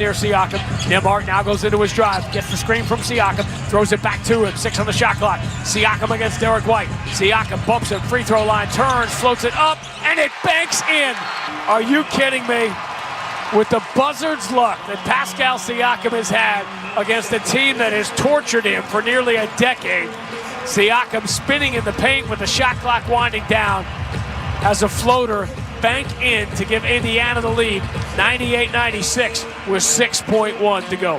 near Siakam. Nembhard now goes into his drive, gets the screen from Siakam, throws it back to him. 6 on the shot clock. Siakam against Derek White. Siakam bumps him, free throw line, turns, floats it up, and it banks in. Are you kidding me? With the buzzard's luck that Pascal Siakam has had against a team that has tortured him for nearly a decade, Siakam spinning in the paint with the shot clock winding down has a floater bank in to give Indiana the lead, 98-96 with 6.1 to go.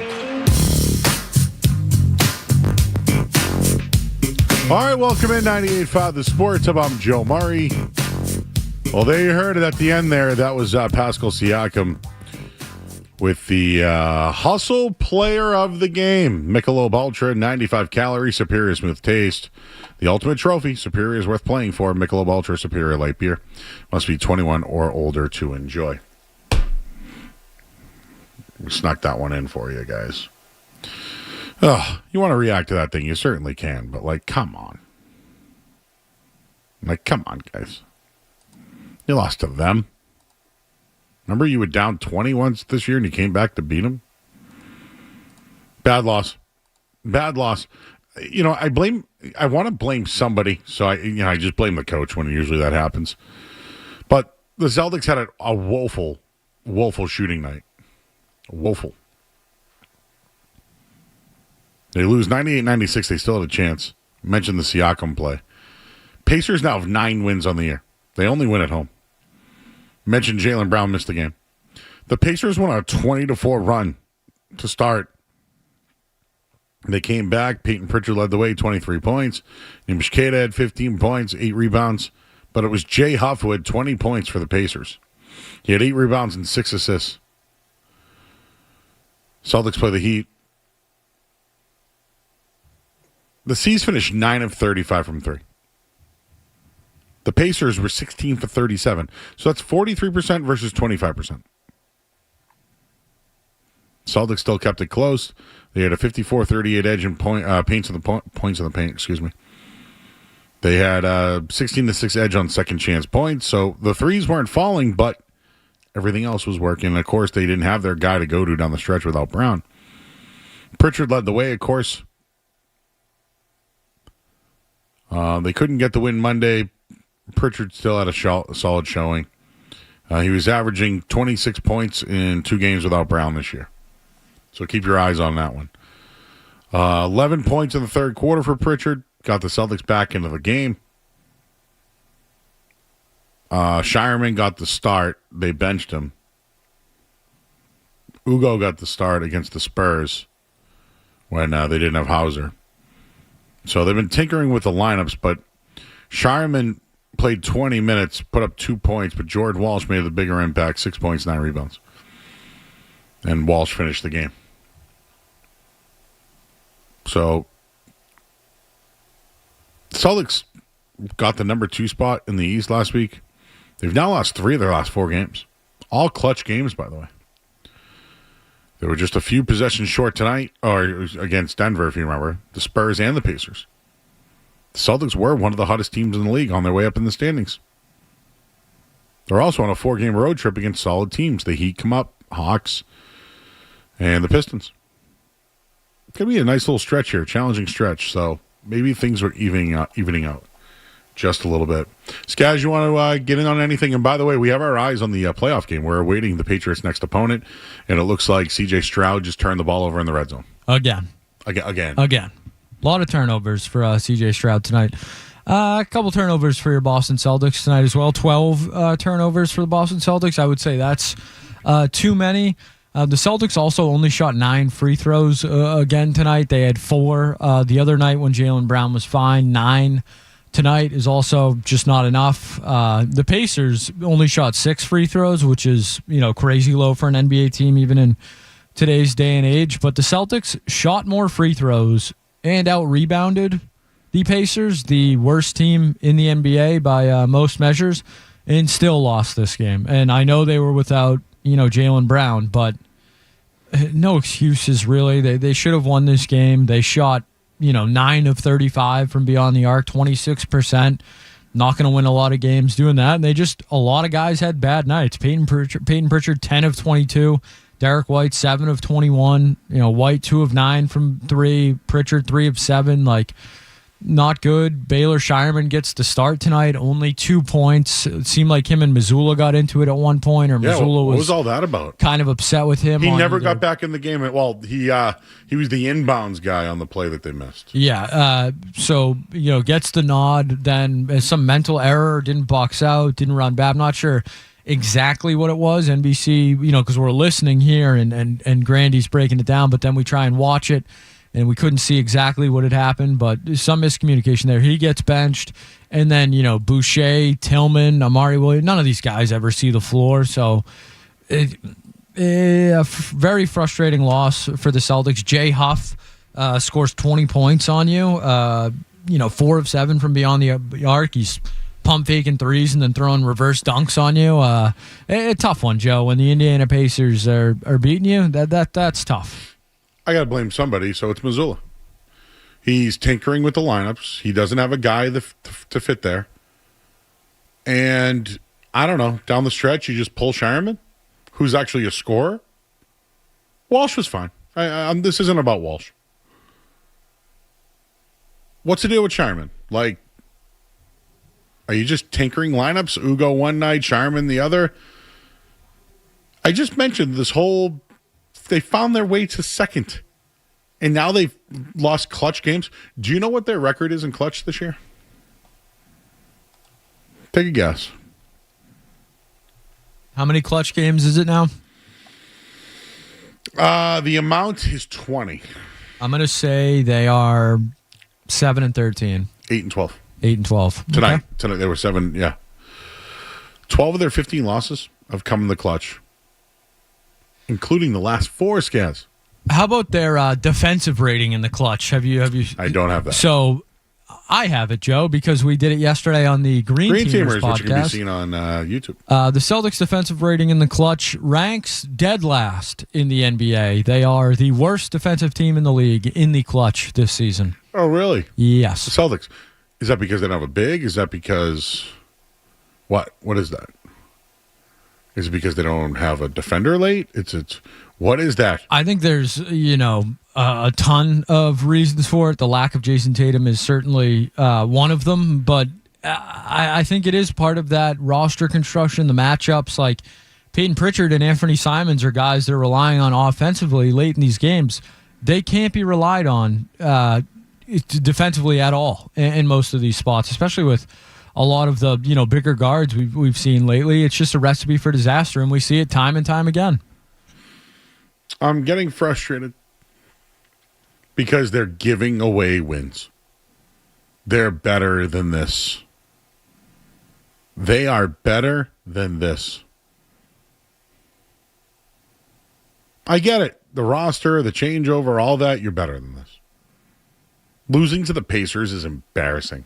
All right, welcome in 98.5 The Sports. I'm Joe Murray. Well, there you heard it at the end there. That was Pascal Siakam with the Hustle Player of the Game. Michelob Ultra, 95 calories, superior smooth taste. The ultimate trophy, superior is worth playing for. Michelob Ultra, superior light beer. Must be 21 or older to enjoy. We snuck that one in for you guys. Oh, you want to react to that thing? You certainly can, but come on. Come on, guys. You lost to them. Remember you were down 20 once this year and you came back to beat them? Bad loss. Bad loss. I want to blame somebody, so I just blame the coach when usually that happens. But the Celtics had a woeful shooting night. Woeful. They lose 98-96. They still had a chance. Mentioned the Siakam play. Pacers now have 9 wins on the year. They only win at home. Mentioned Jaylen Brown missed the game. The Pacers went on a 20-4 run to start. They came back. Peyton Pritchard led the way, 23 points. Nimishkeda had 15 points, 8 rebounds. But it was Jay Huff who had 20 points for the Pacers. He had 8 rebounds and 6 assists. Celtics play the Heat. The C's finished 9 of 35 from 3. The Pacers were 16 for 37. So that's 43% versus 25%. Celtics still kept it close. They had a 54-38 edge in points in the paint, excuse me. They had a 16-6 edge on second chance points. So the threes weren't falling, but everything else was working. And of course, they didn't have their guy to go to down the stretch without Brown. Pritchard led the way, of course. They couldn't get the win Monday. Pritchard still had a solid showing. He was averaging 26 points in 2 games without Brown this year. So keep your eyes on that one. 11 points in the third quarter for Pritchard. Got the Celtics back into the game. Shireman got the start. They benched him. Ugo got the start against the Spurs when they didn't have Hauser. So they've been tinkering with the lineups, but Shireman played 20 minutes, put up 2 points, but Jordan Walsh made the bigger impact, 6 points, 9 rebounds. And Walsh finished the game. So, Celtics got the number 2 spot in the East last week. They've now lost 3 of their last 4 games. All clutch games, by the way. They were just a few possessions short tonight, or against Denver, if you remember, the Spurs and the Pacers. The Celtics were one of the hottest teams in the league on their way up in the standings. They're also on a 4-game road trip against solid teams. The Heat come up, Hawks, and the Pistons. It's going to be a nice little stretch here, challenging stretch. So maybe things are evening out just a little bit. Skaz, you want to get in on anything? And by the way, we have our eyes on the playoff game. We're awaiting the Patriots' next opponent, and it looks like C.J. Stroud just turned the ball over in the red zone. Again. A lot of turnovers for C.J. Stroud tonight. A couple turnovers for your Boston Celtics tonight as well. 12 turnovers for the Boston Celtics. I would say that's too many. The Celtics also only shot 9 free throws again tonight. They had 4 the other night when Jaylen Brown was fine. 9 tonight is also just not enough. The Pacers only shot 6 free throws, which is crazy low for an NBA team even in today's day and age. But the Celtics shot more free throws and out-rebounded the Pacers, the worst team in the NBA by most measures, and still lost this game. And I know they were without Jaylen Brown, but no excuses, really. They should have won this game. They shot, 9 of 35 from beyond the arc, 26%. Not going to win a lot of games doing that. And a lot of guys had bad nights. Peyton Pritchard, 10 of 22. Derek White, 7 of 21. White, 2 of 9 from 3. Pritchard, 3 of 7. Not good. Baylor Shireman gets the start tonight. Only 2 points. It seemed like him and Missoula got into it at one point, or Missoula what was all that about? Kind of upset with him. He never got back in the game. Well, he was the inbounds guy on the play that they missed. Yeah. So gets the nod. Then some mental error. Didn't box out. Didn't run back. I'm not sure exactly what it was. NBC, because we're listening here and Grandy's breaking it down, but then we try and watch it. And we couldn't see exactly what had happened, but some miscommunication there. He gets benched, and then, Boucher, Tillman, Amari Williams, none of these guys ever see the floor. So, very frustrating loss for the Celtics. Jay Huff scores 20 points on you, 4 of 7 from beyond the arc. He's pump faking threes and then throwing reverse dunks on you. A tough one, Joe. When the Indiana Pacers are beating you, that's tough. I got to blame somebody, so it's Missoula. He's tinkering with the lineups. He doesn't have a guy to fit there. And I don't know, down the stretch, you just pull Shireman, who's actually a scorer. Walsh was fine. This isn't about Walsh. What's the deal with Shireman? Are you just tinkering lineups? Ugo one night, Shireman the other? I just mentioned this whole... They found their way to second, and now they've lost clutch games. Do you know what their record is in clutch this year? Take a guess. How many clutch games is it now? The amount is 20. I'm going to say they are 7-13. 8-12. 8-12. Tonight. Okay. Tonight they were 7, yeah. 12 of their 15 losses have come in the clutch, including the last 4 Scaz. How about their defensive rating in the clutch? Have you? I don't have that. So I have it, Joe, because we did it yesterday on the Green Teamers podcast. Which can be seen on YouTube. The Celtics defensive rating in the clutch ranks dead last in the NBA. They are the worst defensive team in the league in the clutch this season. Oh, really? Yes. The Celtics. Is that because they don't have a big? Is that because what? What is that? Is it because they don't have a defender late? It's what is that? I think there's a ton of reasons for it. The lack of Jason Tatum is certainly one of them, but I think it is part of that roster construction, the matchups. Like Peyton Pritchard and Anthony Simons are guys they're relying on offensively late in these games. They can't be relied on defensively at all in most of these spots, especially with a lot of the bigger guards we've seen lately. It's just a recipe for disaster, and we see it time and time again. I'm getting frustrated because they're giving away wins. They're better than this. They are better than this. I get it. The roster, the changeover, all that, you're better than this. Losing to the Pacers is embarrassing.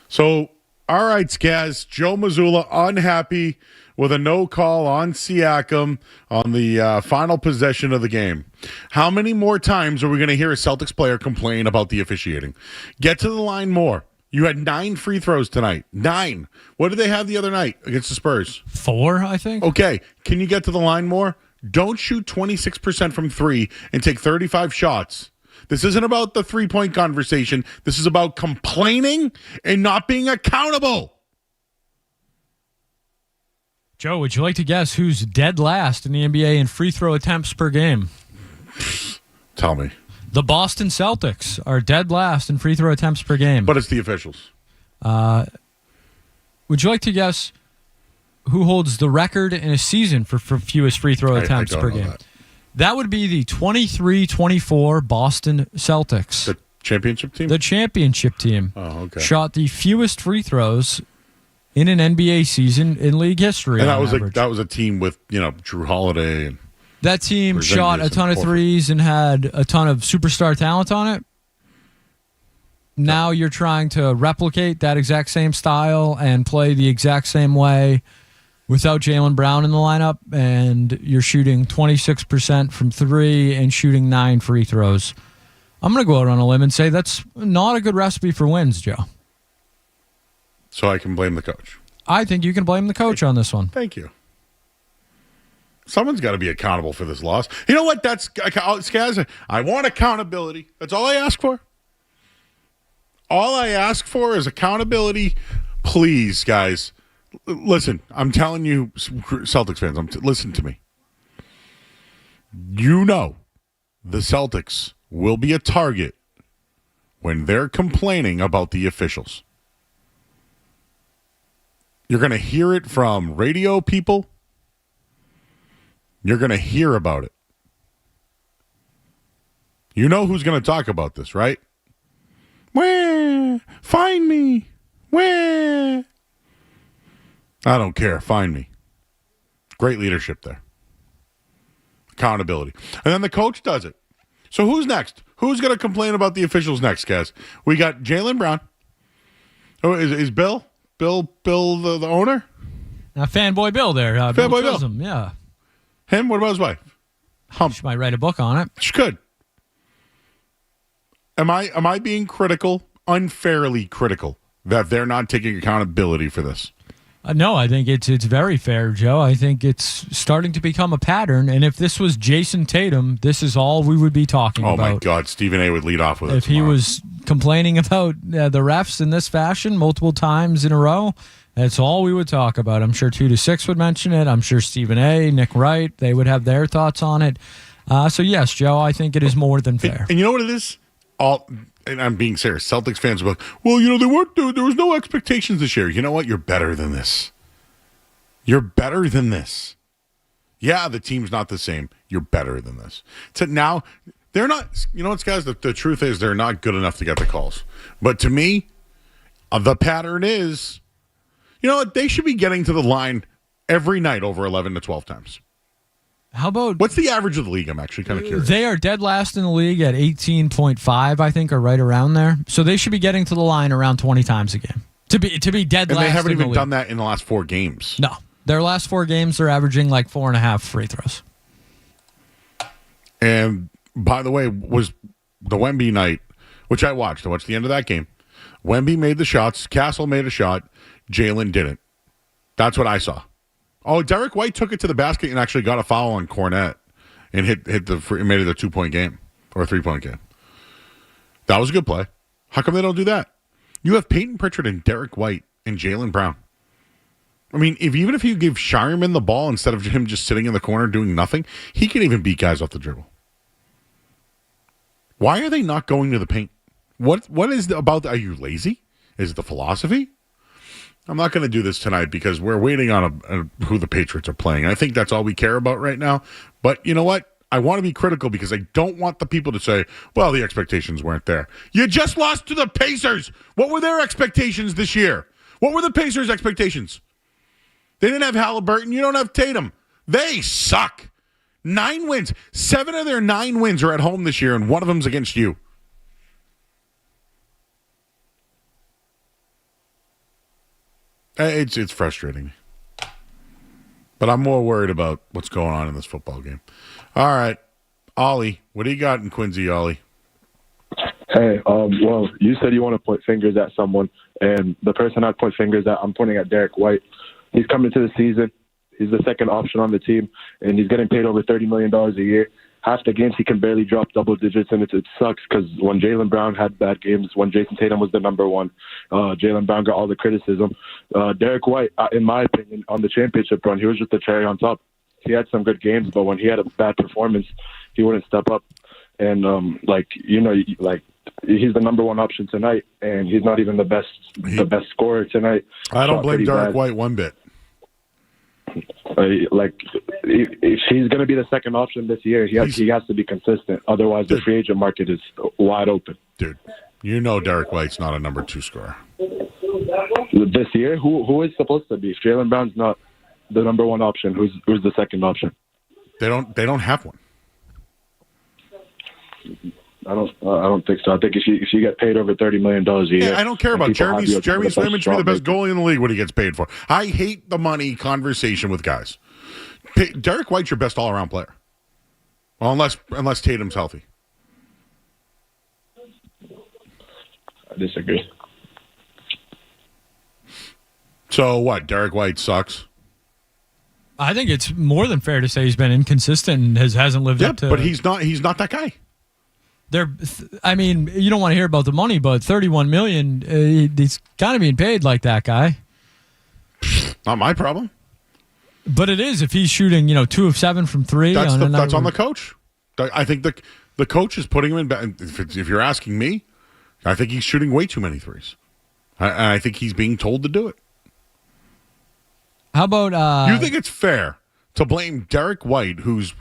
So, all right, Scaz, Joe Mazzulla unhappy with a no call on Siakam on the final possession of the game. How many more times are we going to hear a Celtics player complain about the officiating? Get to the line more. You had 9 free throws tonight. 9. What did they have the other night against the Spurs? 4, I think. Okay. Can you get to the line more? Don't shoot 26% from 3 and take 35 shots. This isn't about the 3-point conversation. This is about complaining and not being accountable. Joe, would you like to guess who's dead last in the NBA in free throw attempts per game? Tell me. The Boston Celtics are dead last in free throw attempts per game. But it's the officials. Would you like to guess who holds the record in a season for fewest free throw attempts per game? That would be the 23-24 Boston Celtics. The championship team? The championship team. Oh, okay. Shot the fewest free throws in an NBA season in league history. And that was a team with, Drew Holiday. And that team shot a ton of threes and had a ton of superstar talent on it. Now you're trying to replicate that exact same style and play the exact same way without Jaylen Brown in the lineup, and you're shooting 26% from 3 and shooting 9 free throws. I'm going to go out on a limb and say that's not a good recipe for wins, Joe. So I can blame the coach. I think you can blame the coach on this one. Thank you. Someone's got to be accountable for this loss. You know what? That's Skaz. I want accountability. That's all I ask for. All I ask for is accountability. Please, guys, listen. I'm telling you, Celtics fans, listen to me. You know the Celtics will be a target when they're complaining about the officials. You're going to hear it from radio people. You're going to hear about it. You know who's going to talk about this, right? Where? Find me. Where? I don't care. Find me. Great leadership there. Accountability. And then the coach does it. So who's next? Who's going to complain about the officials next, guys? We got Jaylen Brown. Oh, is Bill the owner? Fanboy Bill there. Fanboy Bill. Chisholm, yeah. Him? What about his wife? She might write a book on it. She could. Am I being critical, unfairly critical, that they're not taking accountability for this? No, I think it's very fair, Joe. I think it's starting to become a pattern. And if this was Jason Tatum, this is all we would be talking about. Oh, my God. Stephen A. would lead off with it if he was complaining about the refs in this fashion multiple times in a row, that's all we would talk about. I'm sure 2 to 6 would mention it. I'm sure Stephen A., Nick Wright, they would have their thoughts on it. So, yes, Joe, I think it is more than fair. And you know what it is? And I'm being serious. Celtics fans are like, well, there was no expectations this year. You know what? You're better than this. You're better than this. Yeah, the team's not the same. You're better than this. So now, they're not, you know what, guys? The truth is they're not good enough to get the calls. But to me, the pattern is, you know what? They should be getting to the line every night over 11 to 12 times. How about... What's the average of the league? I'm actually kind of curious. They are dead last in the league at 18.5, I think, or right around there. So they should be getting to the line around 20 times a game. To be dead last. And they haven't even league. done that in the last 4 games. No. Their last 4 games, they're averaging like 4.5 free throws. And, by the way, was the Wemby night, which I watched. I watched the end of that game. Wemby made the shots. Castle made a shot. Jaylen didn't. That's what I saw. Oh, Derek White took it to the basket and actually got a foul on Cornette and made it a 2-point game or a 3-point game. That was a good play. How come they don't do that? You have Peyton Pritchard and Derek White and Jaylen Brown. I mean, even if you give Shireman the ball instead of him just sitting in the corner doing nothing, he can even beat guys off the dribble. Why are they not going to the paint? What is about? Are you lazy? Is it the philosophy? I'm not going to do this tonight because we're waiting on who the Patriots are playing. I think that's all we care about right now. But you know what? I want to be critical because I don't want the people to say, well, the expectations weren't there. You just lost to the Pacers. What were their expectations this year? What were the Pacers' expectations? They didn't have Halliburton. You don't have Tatum. They suck. 9 wins. 7 of their 9 wins are at home this year, and one of them's against you. It's frustrating. But I'm more worried about what's going on in this football game. All right. Ollie, what do you got in Quincy, Ollie? Hey, well, you said you want to point fingers at someone, and the person I'd point fingers at, I'm pointing at Derek White. He's coming to the season. He's the second option on the team, and he's getting paid over $30 million a year. Half the games he can barely drop double digits, and it sucks because when Jaylen Brown had bad games, when Jason Tatum was the number one, Jaylen Brown got all the criticism. Derek White, in my opinion, on the championship run, he was just the cherry on top. He had some good games, but when he had a bad performance, he wouldn't step up. And, he's the number one option tonight, and he's not even the best scorer tonight. I don't blame Derek White one bit. If he's going to be the second option this year, he has to be consistent. Otherwise, the free agent market is wide open. Dude, you know Derek White's not a number 2 scorer. This year, who is supposed to be? If Jaylen Brown's not the number one option, who's the second option? They don't have one. I don't think so. I think if you get paid over $30 million a year, I don't care about Jeremy Swayman should be the best goalie in the league. What he gets paid for. I hate the money conversation with guys. Derek White's your best all-around player. Well, unless Tatum's healthy. I disagree. So what? Derek White sucks. I think it's more than fair to say he's been inconsistent and hasn't lived up to. But he's not that guy. I mean, you don't want to hear about the money, but $31 million, he's kind of being paid like that guy. Not my problem. But it is if he's shooting, 2 of 7 from 3. That's on the coach. I think the coach is putting him in. If you're asking me, I think he's shooting way too many threes. I think he's being told to do it. How about you think it's fair to blame Derek White, who's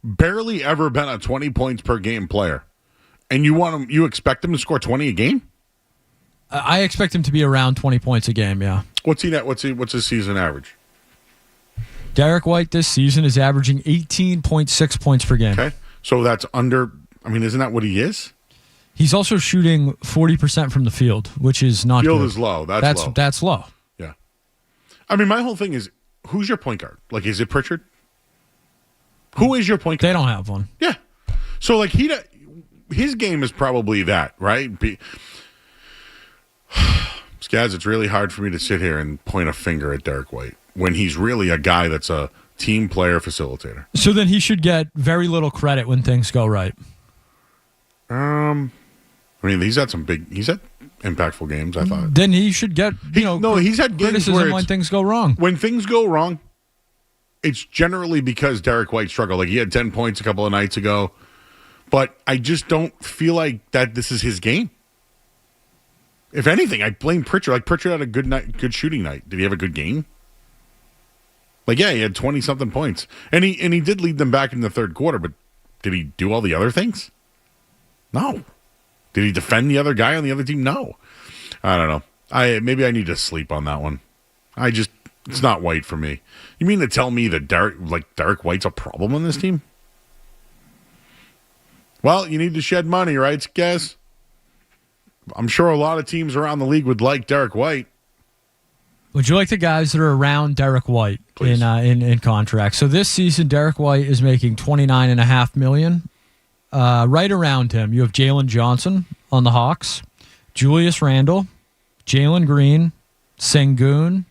barely ever been a 20 points per game player, and you expect him to score 20 a game? I expect him to be around 20 points a game. Yeah. What's his season average? Derek White this season is averaging 18.6 points per game. Okay, so that's under. I mean, isn't that what he is? He's also shooting 40% from the field, which is not field good. Is low. That's low. That's low. Yeah. I mean, my whole thing is, who's your point guard? Like, is it Pritchard? Who is your point guard? They don't have one. Yeah. So, like, his game is probably that, right? Skaz, it's really hard for me to sit here and point a finger at Derek White when he's really a guy that's a team player facilitator. So then he should get very little credit when things go right. I mean, he's had impactful games, I thought. Then he should get, he's had games criticism when things go wrong. When things go wrong, it's generally because Derek White struggled. Like, he had 10 points a couple of nights ago, but I just don't feel like that this is his game. If anything, I blame Pritchard. Like, Pritchard had a good shooting night. Did he have a good game? Like, yeah, he had 20-something points. And he did lead them back in the third quarter, but did he do all the other things? No. Did he defend the other guy on the other team? No. I don't know. Maybe I need to sleep on that one. It's not White for me. You mean to tell me that Derek White's a problem on this team? Well, you need to shed money, right, Skaz? I'm sure a lot of teams around the league would like Derek White. Would you like the guys that are around Derek White in contract? So this season, Derek White is making $29.5 million. Right around him, you have Jalen Johnson on the Hawks, Julius Randle, Jalen Green, Sengun,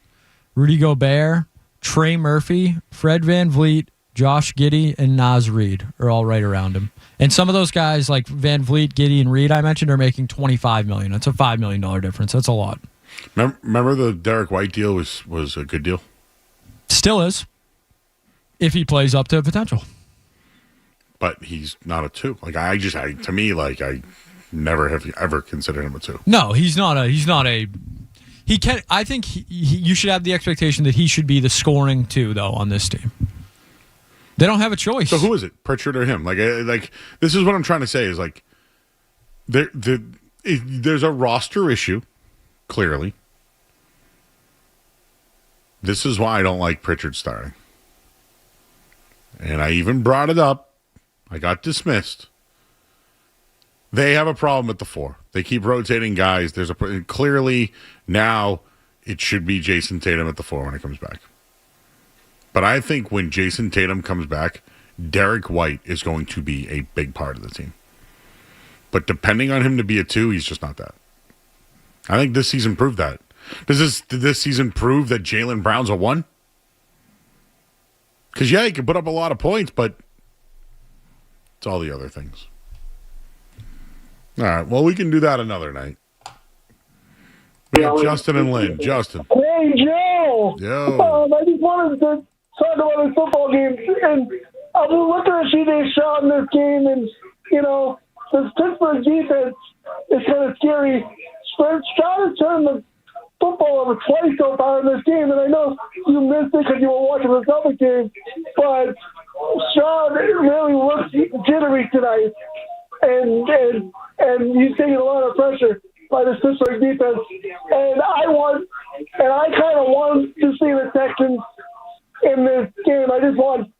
Rudy Gobert, Trey Murphy, Fred VanVleet, Josh Giddey, and Naz Reid are all right around him. And some of those guys like VanVleet, Giddey, and Reid I mentioned are making $25 million. That's a $5 million difference. That's a lot. Remember the Derek White deal was a good deal? Still is, if he plays up to potential. But he's not a 2. Like, I never have ever considered him a 2. No, he's not a. He can. I think you should have the expectation that he should be the scoring 2 though on this team. They don't have a choice. So who is it, Pritchard or him? Like this is what I'm trying to say is like, there's a roster issue. Clearly, this is why I don't like Pritchard starting. And I even brought it up. I got dismissed. They have a problem at the 4. They keep rotating guys. Clearly now it should be Jason Tatum at the 4 when he comes back. But I think when Jason Tatum comes back, Derek White is going to be a big part of the team. But depending on him to be a 2, he's just not that. I think this season proved that. Did this season prove that Jaylen Brown's a 1? Because, yeah, he can put up a lot of points, but it's all the other things. All right, well, we can do that another night. We have Justin and Lynn. Justin. Hey, Joe. Yo. I just wanted to talk about this football game. And I was looking at CJ Stroud in this game, and, this Pittsburgh defense is kind of scary. Stroud has turned the football over twice so far in this game, and I know you missed it because you were watching the Celtics game, but Stroud really looked jittery tonight, and he's taking a lot of pressure by the Pittsburgh defense, and I kind of want to see the Texans in this game. I just want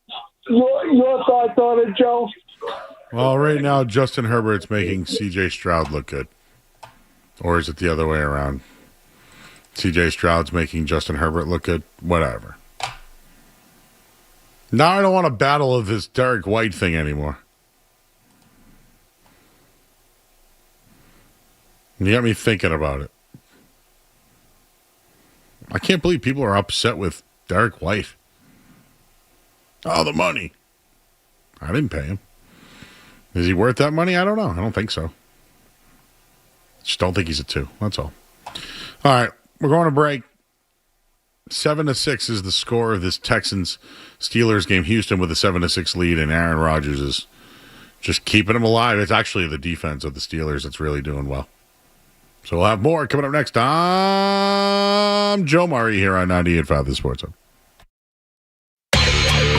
your thoughts on it, Joe. Well, right now, Justin Herbert's making C.J. Stroud look good. Or is it the other way around? C.J. Stroud's making Justin Herbert look good? Whatever. Now I don't want a battle of this Derek White thing anymore. You got me thinking about it. I can't believe people are upset with Derek White. Oh, the money. I didn't pay him. Is he worth that money? I don't know. I don't think so. Just don't think he's a 2. That's all. All right, we're going to break. 7-6 is the score of this Texans-Steelers game. Houston with a 7-6 lead, and Aaron Rodgers is just keeping them alive. It's actually the defense of the Steelers that's really doing well. So we'll have more coming up next. I'm Joe Murray here on 98.5 The Sports Hub.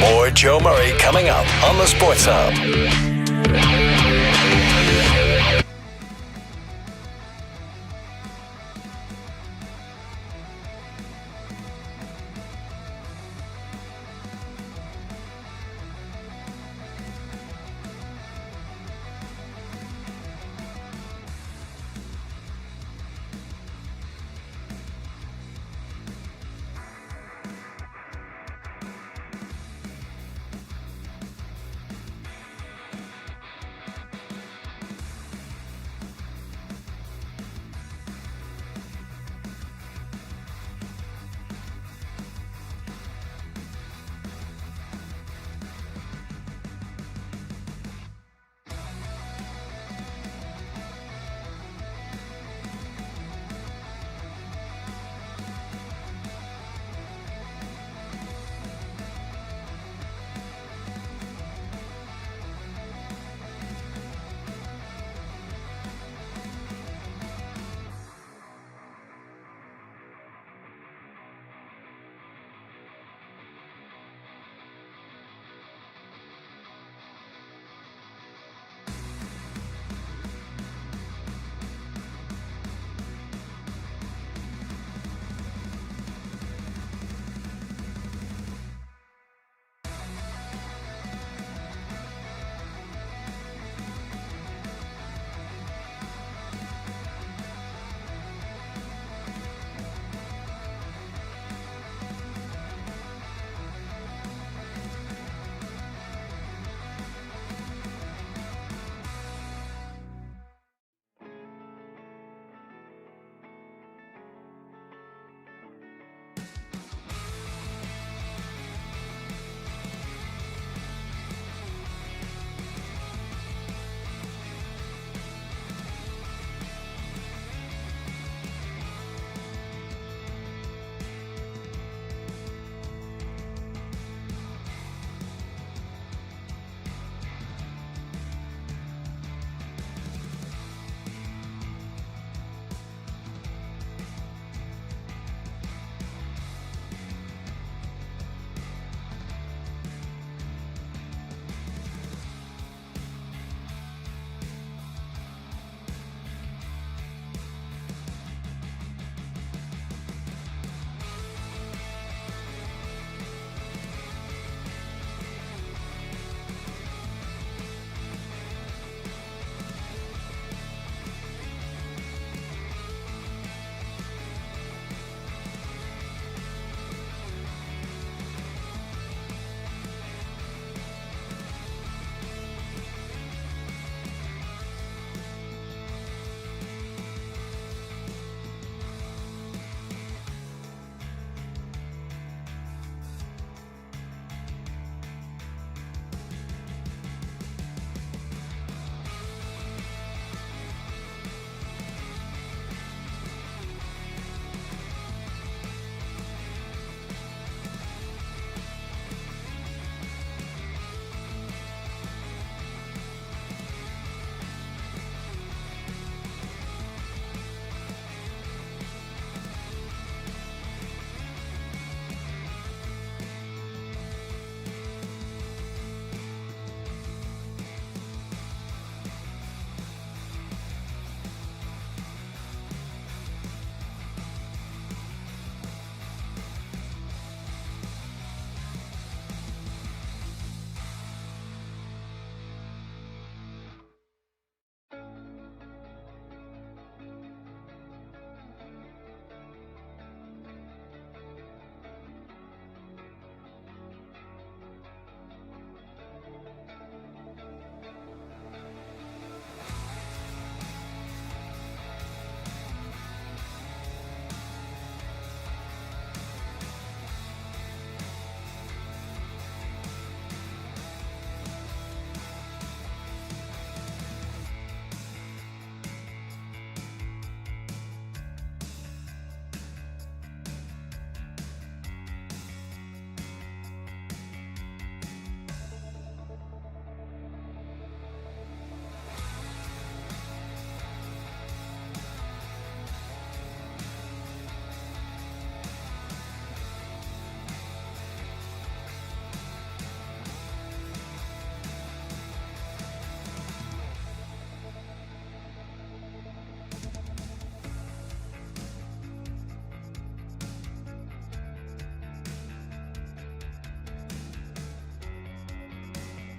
More Joe Murray coming up on the Sports Hub.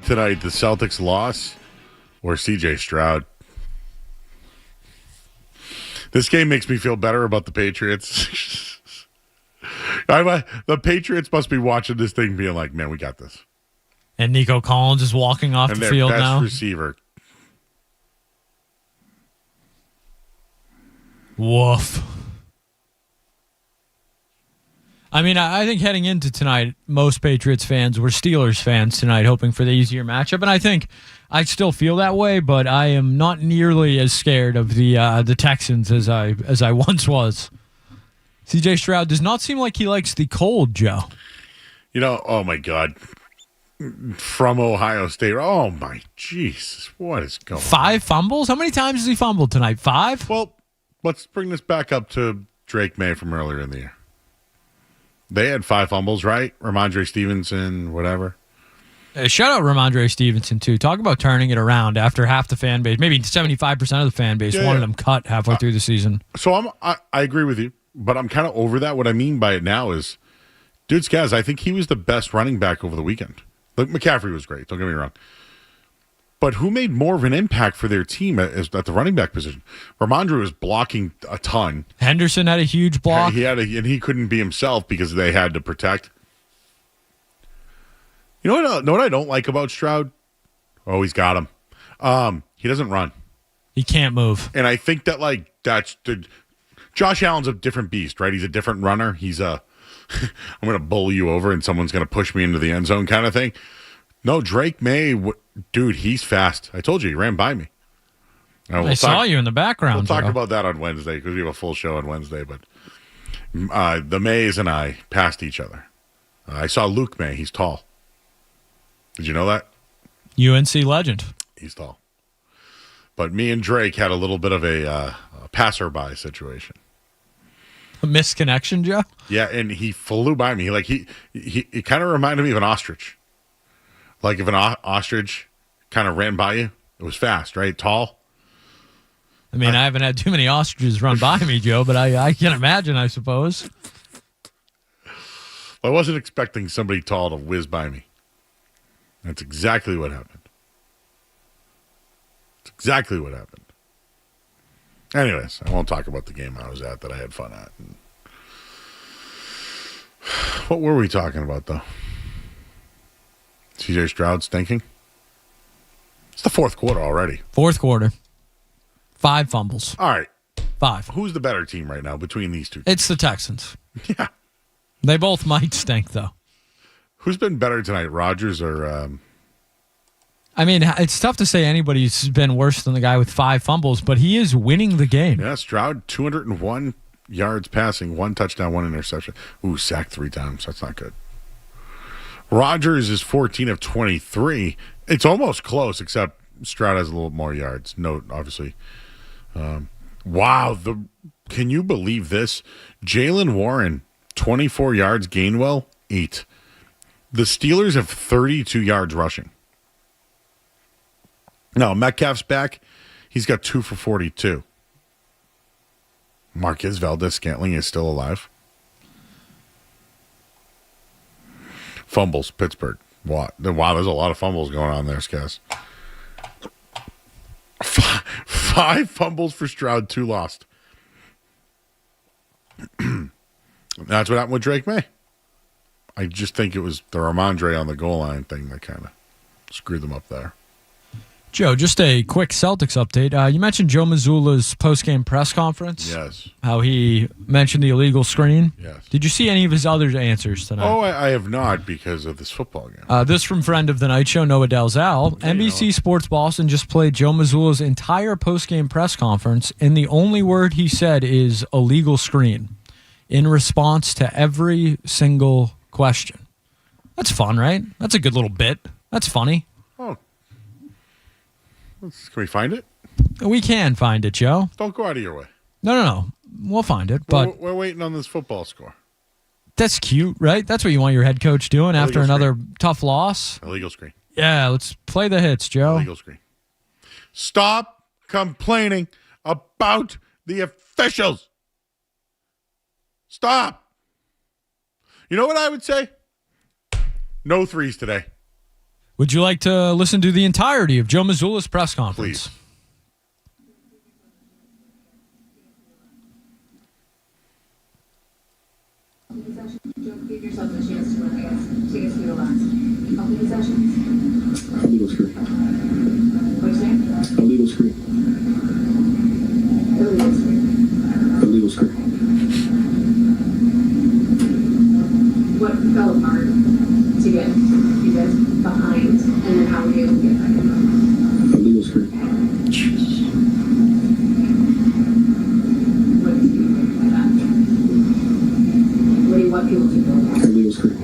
tonight, the Celtics loss or CJ Stroud? This game makes me feel better about the Patriots. The Patriots must be watching this thing being like, man, we got this. And Nico Collins is walking off And the their field best now. receiver. Woof. I mean, I think heading into tonight, most Patriots fans were Steelers fans tonight, hoping for the easier matchup. And I think I still feel that way, but I am not nearly as scared of the Texans as I once was. CJ Stroud does not seem like he likes the cold, Joe. You know, oh my God. From Ohio State. Oh my Jesus. What is going on? 5 fumbles? How many times has he fumbled tonight? 5? Well, let's bring this back up to Drake May from earlier in the year. They had 5 fumbles, right? Ramondre Stevenson, whatever. Shout out Ramondre Stevenson, too. Talk about turning it around after half the fan base, maybe 75% of the fan base wanted him cut halfway through the season. So I agree with you, but I'm kind of over that. What I mean by it now is, dude, Skaz, I think he was the best running back over the weekend. Look, McCaffrey was great, don't get me wrong. But who made more of an impact for their team at the running back position? Ramondre was blocking a ton. Henderson had a huge block. And he couldn't be himself because they had to protect. You know what I don't like about Stroud? Oh, he's got him. He doesn't run. He can't move. And I think that Josh Allen's a different beast, right? He's a different runner. He's I'm going to bowl you over and someone's going to push me into the end zone kind of thing. No, Drake May, dude, he's fast. I told you, he ran by me. I saw you in the background. We'll talk about that on Wednesday because we have a full show on Wednesday. But the Mays and I passed each other. I saw Luke May. He's tall. Did you know that? UNC legend. He's tall. But me and Drake had a little bit of a passerby situation. A misconnection, Joe? Yeah, and he flew by me. Like he kind of reminded me of an ostrich. Like if an ostrich kind of ran by you, it was fast, right? Tall. I mean, I haven't had too many ostriches run by me, Joe, but I can imagine, I suppose. I wasn't expecting somebody tall to whiz by me. That's exactly what happened. It's exactly what happened. Anyways, I won't talk about the game I was at that I had fun at. What were we talking about, though? CJ Stroud stinking? It's the fourth quarter already. Fourth quarter. 5 fumbles. All right. 5. Who's the better team right now between these two teams? It's the Texans. Yeah. They both might stink, though. Who's been better tonight, Rodgers or... I mean, it's tough to say anybody's been worse than the guy with 5 fumbles, but he is winning the game. Yeah, Stroud, 201 yards passing, 1 touchdown, 1 interception. Ooh, sacked 3 times. That's not good. Rodgers is 14 of 23. It's almost close, except Stroud has a little more yards. Note, obviously. Wow. Can you believe this? Jalen Warren, 24 yards. Gainwell, 8. The Steelers have 32 yards rushing. No, Metcalf's back. He's got 2 for 42. Marquez Valdez-Scantling is still alive. Fumbles, Pittsburgh. Wow, there's a lot of fumbles going on there, Skaz. 5 fumbles for Stroud, 2 lost. That's what happened with Drake May. I just think it was the Ramondre on the goal line thing that kind of screwed them up there. Joe, just a quick Celtics update. You mentioned Joe Mazzulla's post-game press conference. Yes. How he mentioned the illegal screen. Yes. Did you see any of his other answers tonight? Oh, I have not because of this football game. This from friend of the night show, Noah Dalzell. NBC Sports Boston just played Joe Mazzulla's entire post-game press conference, and the only word he said is illegal screen in response to every single question. That's fun, right? That's a good little bit. That's funny. Oh. Can we find it? We can find it, Joe. Don't go out of your way. No. We'll find it. But We're waiting on this football score. that's cute, right? That's what you want your head coach doing after another tough loss. Illegal screen. Yeah, let's play the hits, Joe. Illegal screen. Stop complaining about the officials. Stop. You know what I would say? No threes today. Would you like to listen to the entirety of Joe Mazzulla's press conference? Please. Give yourself a chance to, I guess, take us through the last couple possessions. Illegal screen. What'd you say? Illegal screen. Illegal screen. Illegal screen. What fell apart to get you guys behind, and then how were you able to get back? Illegal screen. What do you think by that? What do you want people to know? Illegal screen.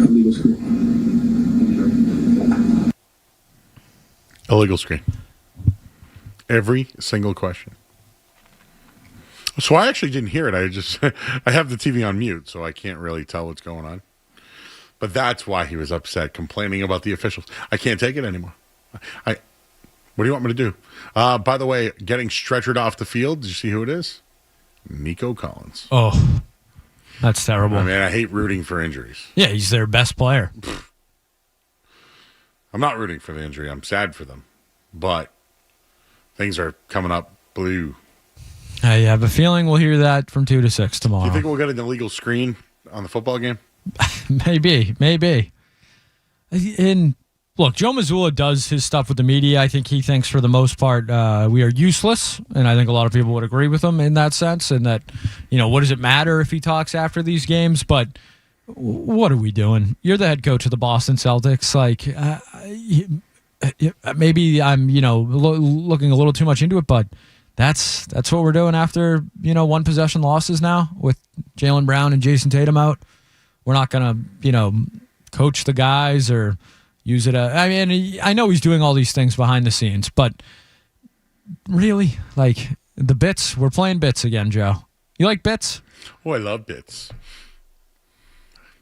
Illegal screen. Illegal screen. Every single question. So I actually didn't hear it. I have the TV on mute, so I can't really tell what's going on. But that's why he was upset, complaining about the officials. I can't take it anymore. What do you want me to do? By the way, getting stretchered off the field. Did you see who it is? Nico Collins. Oh, that's terrible. I mean, I hate rooting for injuries. Yeah, he's their best player. I'm not rooting for the injury. I'm sad for them. But things are coming up blue. I have a feeling we'll hear that from 2 to 6 tomorrow. Do you think we'll get an illegal screen on the football game? Maybe. And look, Joe Mazzulla does his stuff with the media. I think he thinks for the most part we are useless, and I think a lot of people would agree with him in that sense. And that, what does it matter if he talks after these games? But what are we doing? You're the head coach of the Boston Celtics. Like, maybe I'm looking a little too much into it, but that's what we're doing after one possession losses now with Jaylen Brown and Jason Tatum out. We're not gonna coach the guys or use it. I mean, I know he's doing all these things behind the scenes, but really, like the bits, we're playing bits again, Joe. You like bits? Oh, I love bits.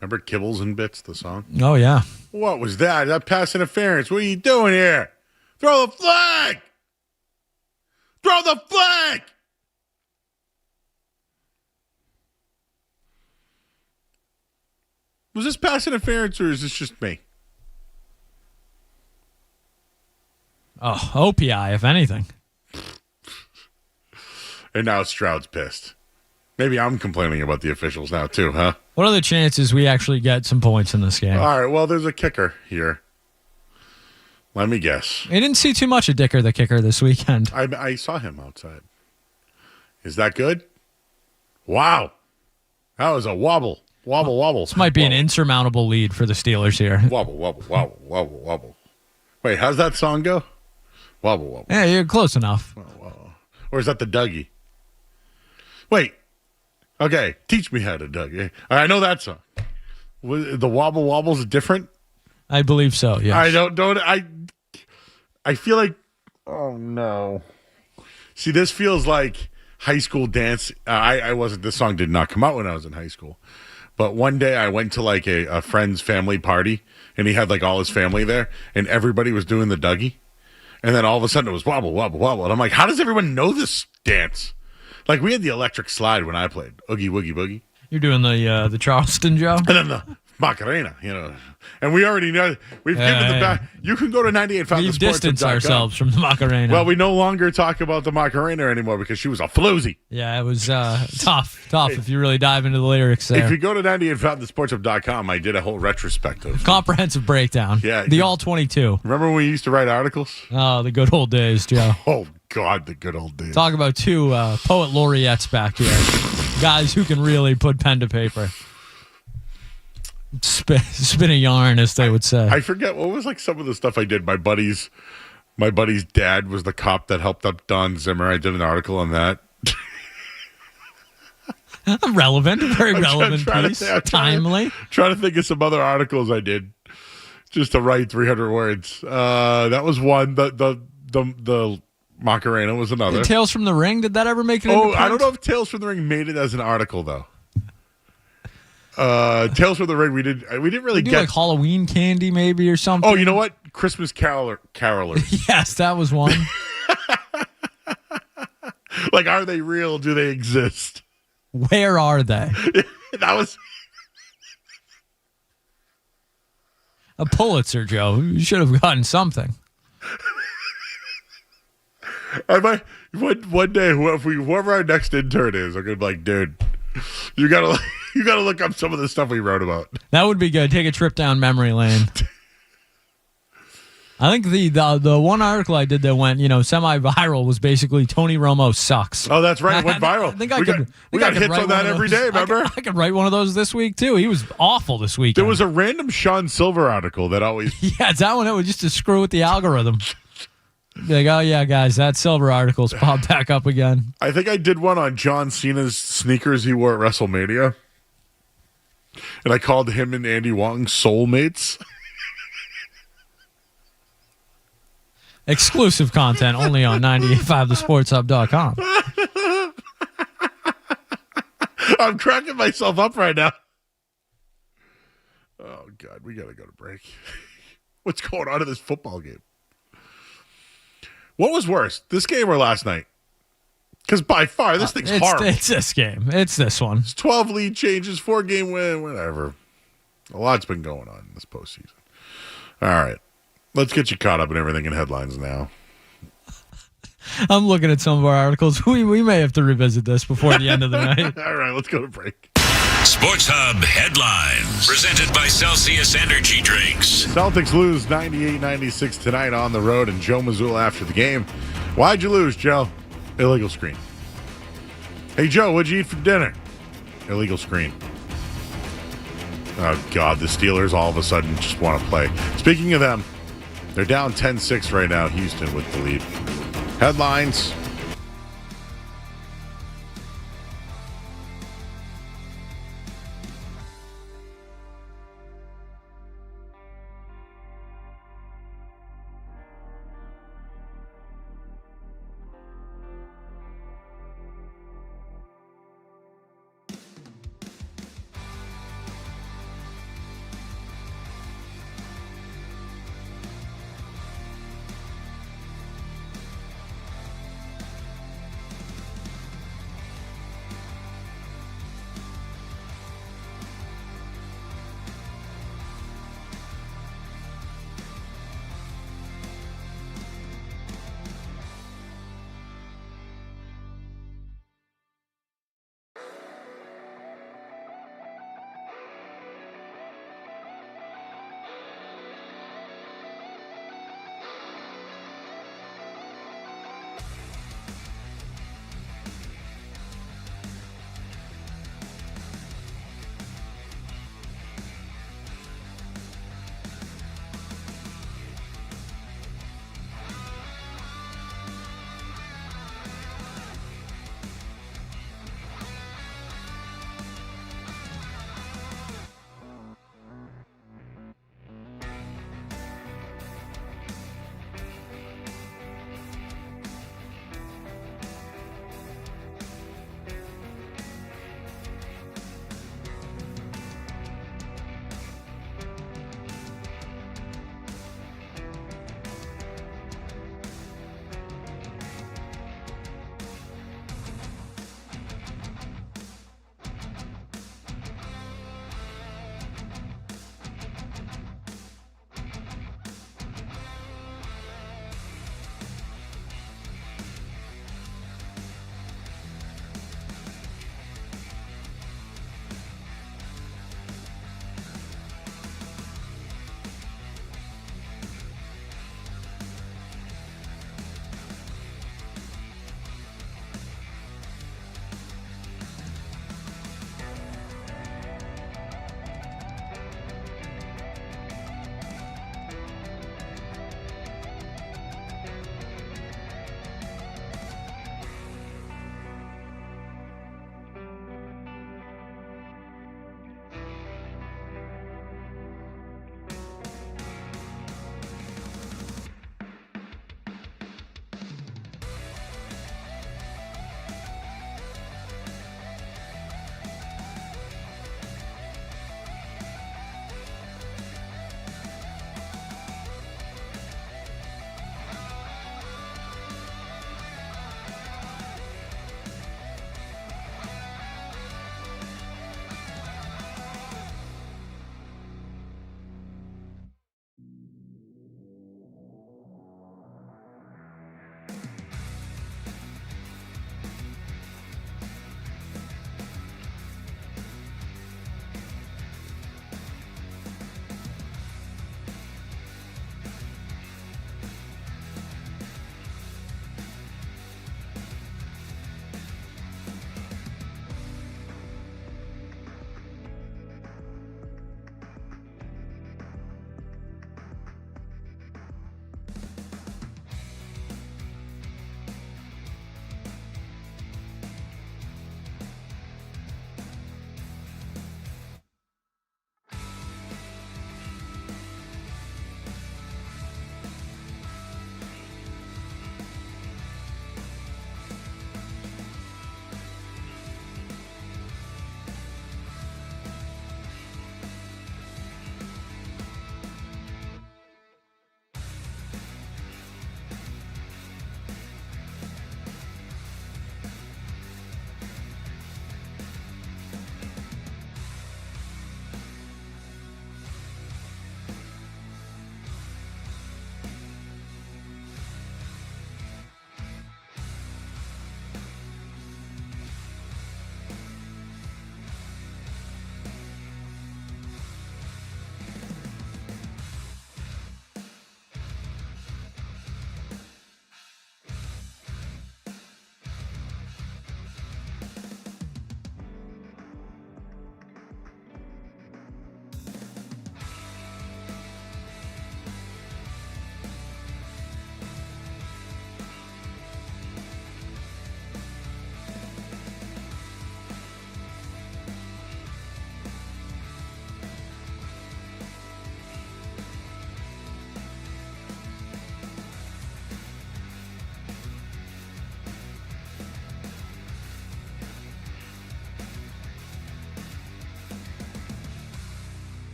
Remember Kibbles and Bits, the song? Oh yeah. What was that? That pass interference. What are you doing here? Throw the flag! Throw the flag! Was this pass interference or is this just me? Oh, OPI, if anything. And now Stroud's pissed. Maybe I'm complaining about the officials now too, huh? What are the chances we actually get some points in this game? All right, well, there's a kicker here. Let me guess. I didn't see too much of Dicker the kicker this weekend. I saw him outside. Is that good? Wow. That was a wobble. Wobble, wobble. This might be an insurmountable lead for the Steelers here. Wobble, wobble, wobble, wobble, wobble. Wait, how's that song go? Wobble, wobble. Yeah, you're close enough. Or is that the Dougie? Wait. Okay, teach me how to Dougie. I know that song. The wobble wobble's different? I believe so, yes. I feel like, oh no. See, this feels like high school dance. This song did not come out when I was in high school. But one day I went to like a friend's family party and he had like all his family there and everybody was doing the Dougie. And then all of a sudden it was wobble, wobble, wobble. And I'm like, how does everyone know this dance? Like we had the electric slide when I played. Oogie, woogie, boogie. You're doing the Charleston, Joe? And then the Macarena, And we already know, we've given the back. You can go to 98.5 We've distanced ourselves from the Macarena. Well, we no longer talk about the Macarena anymore because she was a floozy. Yeah, it was tough if you really dive into the lyrics there. If you go to 98.5thesportshub.com, I did a whole retrospective. Comprehensive breakdown. Yeah. The all 22. Remember when we used to write articles? Oh, the good old days, Joe. Oh, God, the good old days. Talk about two poet laureates back here. Guys who can really put pen to paper. Spin a yarn, as they would say. I forget what was like some of the stuff I did. My buddy's dad was the cop that helped up Don Zimmer. I did an article on that. Relevant, very relevant piece. Timely. Trying to think of some other articles I did just to write 300 words. That was one. The Macarena was another. Tales from the Ring. Did that ever make it? I don't know if Tales from the Ring made it as an article though. Tales from the Ring. We didn't really get like Halloween candy maybe or something. Oh, you know what? Christmas carolers. Yes, that was one. Like, are they real? Do they exist? Where are they? That was A Pulitzer, Joe. You should have gotten something. I might one day whoever our next intern is, I'm gonna be like, dude, you gotta look up some of the stuff we wrote about. That would be good. Take a trip down memory lane. I think the one article I did that went, semi-viral was basically Tony Romo sucks. Oh, that's right. It went viral. We got hits on that every day, remember? I could write one of those this week, too. He was awful this week. There was a random Sean Silver article that always... Yeah, it's that one that was just to screw with the algorithm. Be like, oh, yeah, guys, that Silver article's popped back up again. I think I did one on John Cena's sneakers he wore at WrestleMania. And I called him and Andy Wong soulmates. Exclusive content only on 985thesportshub.com. I'm cracking myself up right now. Oh, God, we got to go to break. What's going on in this football game? What was worse, this game or last night? Because by far, this thing's horrible. It's this game. It's this one. It's 12 lead changes, 4-game win, whatever. A lot's been going on this postseason. All right. Let's get you caught up in everything in headlines now. I'm looking at some of our articles. We may have to revisit this before the end of the night. All right, let's go to break. Sports Hub headlines presented by Celsius Energy Drinks. Celtics lose 98-96 tonight on the road, and Joe Mazzulla after the game. Why'd you lose, Joe? Illegal screen. Hey, Joe, what'd you eat for dinner? Illegal screen. Oh, God, the Steelers all of a sudden just want to play. Speaking of them, they're down 10-6 right now, Houston with the lead. Headlines.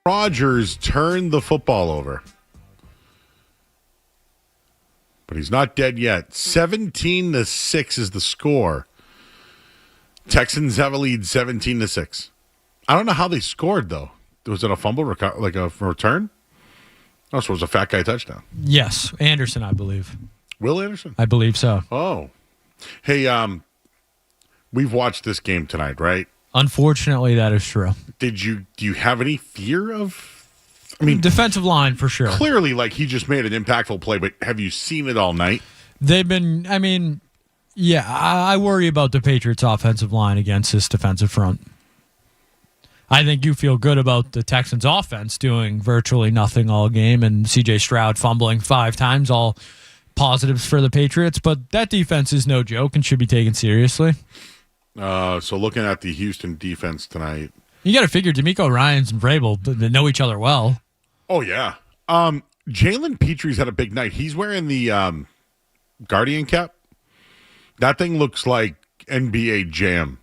Rodgers turned the football over. But he's not dead yet. 17-6 is the score. Texans have a lead 17-6. I don't know how they scored, though. Was it a fumble, like a return? Oh, so it was a fat guy touchdown. Yes, Anderson, I believe. Will Anderson? I believe so. Oh. Hey, we've watched this game tonight, right? Unfortunately, that is true. Do you have any fear of? I mean, defensive line for sure. Clearly, like he just made an impactful play, but have you seen it all night? They've been. I mean, yeah, I worry about the Patriots' offensive line against this defensive front. I think you feel good about the Texans' offense doing virtually nothing all game and C.J. Stroud fumbling 5 times, all positives for the Patriots. But that defense is no joke and should be taken seriously. So looking at the Houston defense tonight. You got to figure D'Amico Ryans and Vrabel they know each other well. Oh, yeah. Jalen Petry's had a big night. He's wearing the Guardian cap. That thing looks like NBA Jam.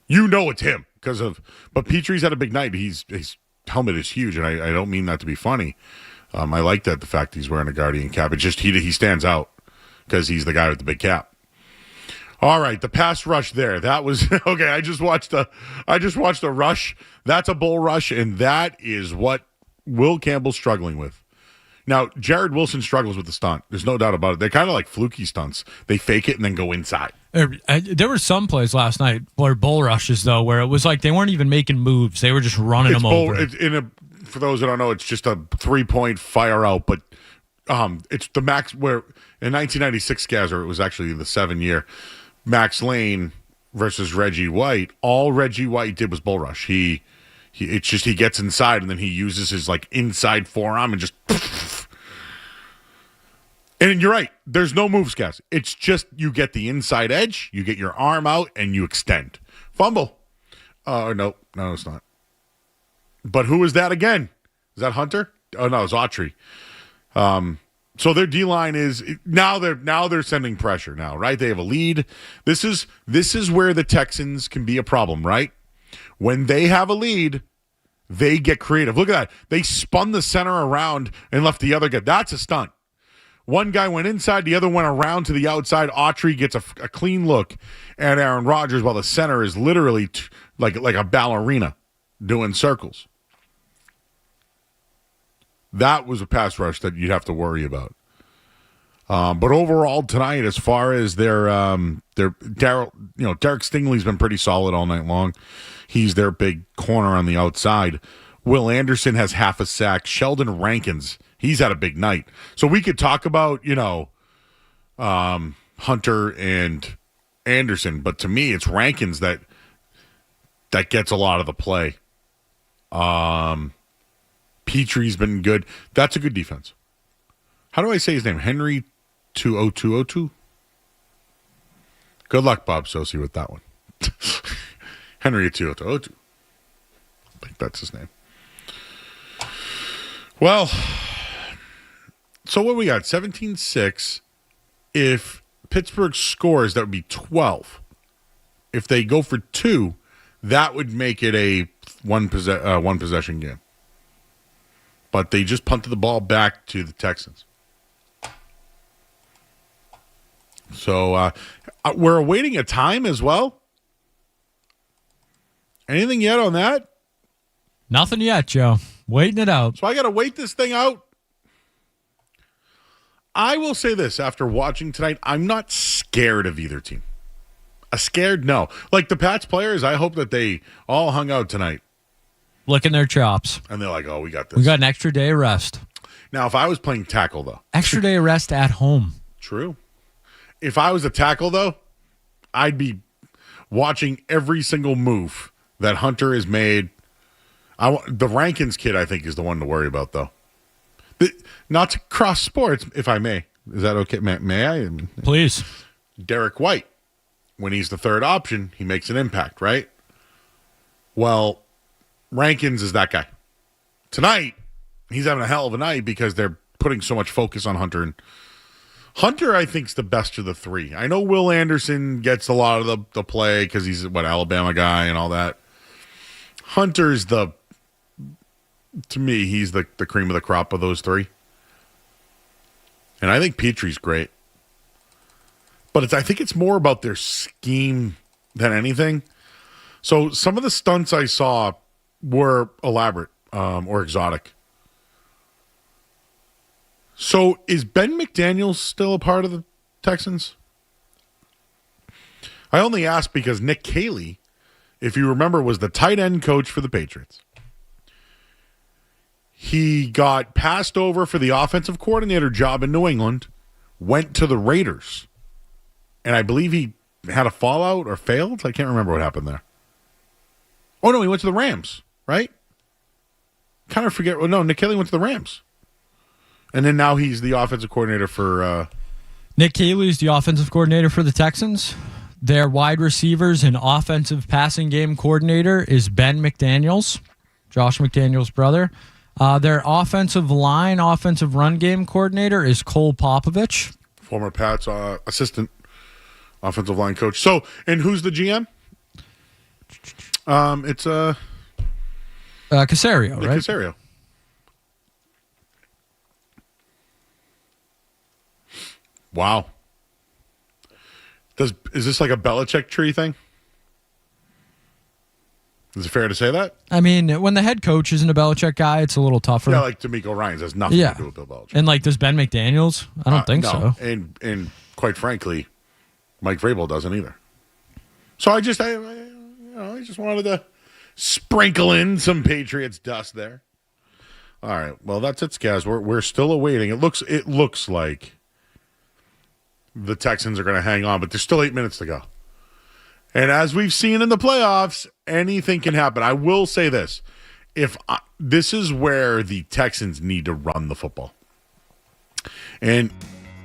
You know it's him. But Petry's had a big night. His helmet is huge, and I don't mean that to be funny. I like the fact he's wearing a Guardian cap. It's just he stands out because he's the guy with the big cap. All right, the pass rush there. That was okay. I just watched a rush. That's a bull rush, and that is what Will Campbell's struggling with. Now, Jared Wilson struggles with the stunt. There's no doubt about it. They're kind of like fluky stunts. They fake it and then go inside. There were some plays last night where bull rushes, though, where it was like they weren't even making moves. They were just running them over. For those that don't know, it's just a 3-point fire out, but it's the max where in 1996 Gazer, it was actually the 7-year Max Lane versus Reggie White. All Reggie White did was bull rush. He gets inside and then he uses his like inside forearm and just. And you're right. There's no moves, guys. It's just you get the inside edge, you get your arm out, and you extend. Fumble. No, it's not. But who is that again? Is that Hunter? Oh no, it's Autry. So their D line is now they're sending pressure now, right? They have a lead. This is where the Texans can be a problem, right? When they have a lead, they get creative. Look at that. They spun the center around and left the other guy. That's a stunt. One guy went inside, the other went around to the outside. Autry gets a clean look at Aaron Rodgers while the center is literally like a ballerina doing circles. That was a pass rush that you'd have to worry about. But overall tonight, as far as their Derek Stingley's been pretty solid all night long. He's their big corner on the outside. Will Anderson has half a sack. Sheldon Rankins, he's had a big night. So we could talk about, Hunter and Anderson, but to me, it's Rankins that gets a lot of the play. Petry's been good. That's a good defense. How do I say his name? Henry 20202? Good luck, Bob Sosi, with that one. Henry 20202. I think that's his name. Well, so what we got? 17-6. If Pittsburgh scores, that would be 12. If they go for 2, that would make it a one possession game. But they just punted the ball back to the Texans. So we're awaiting a time as well. Anything yet on that? Nothing yet, Joe. Waiting it out. So I got to wait this thing out. I will say this, after watching tonight, I'm not scared of either team. Scared? No. Like the Pats players, I hope that they all hung out tonight. Licking their chops. And they're like, oh, we got this. We got an extra day of rest. Now, if I was playing tackle, though. Extra day of rest at home. True. If I was a tackle, though, I'd be watching every single move that Hunter has made. The Rankins kid, I think, is the one to worry about, though. Not to cross sports, if I may. Is that okay? May I? Please. Derek White. When he's the third option, he makes an impact, right? Well, Rankins is that guy. Tonight, he's having a hell of a night because they're putting so much focus on Hunter. And Hunter, I think, is the best of the three. I know Will Anderson gets a lot of the play because he's Alabama guy and all that. Hunter's the To me, he's the cream of the crop of those three. And I think Petrie's great. But I think it's more about their scheme than anything. So some of the stunts I saw were elaborate or exotic. So is Ben McDaniels still a part of the Texans? I only ask because Nick Caley, if you remember, was the tight end coach for the Patriots. He got passed over for the offensive coordinator job in New England, went to the Raiders, and I believe he had a fallout or failed. I can't remember what happened there. Oh, no, he went to the Rams, right? Kind of forget. Well, no, Nick Caley went to the Rams. And then now he's the offensive coordinator for... Nick Caley is the offensive coordinator for the Texans. Their wide receivers and offensive passing game coordinator is Ben McDaniels, Josh McDaniels' brother. Their offensive line, offensive run game coordinator is Cole Popovich. Former Pats assistant offensive line coach. So, and who's the GM? It's Caserio, right? Caserio. Wow. Is this like a Belichick tree thing? Is it fair to say that? I mean, when the head coach isn't a Belichick guy, it's a little tougher. Yeah, like D'Amico Ryans has nothing to do with Bill Belichick. And like, does Ben McDaniels? I don't think no. so. And quite frankly, Mike Vrabel doesn't either. So I just wanted to sprinkle in some Patriots dust there. All right, well that's it, Skaz. We're still awaiting. It looks like the Texans are going to hang on, but there's still 8 minutes to go. And as we've seen in the playoffs, anything can happen. I will say this. This is where the Texans need to run the football. And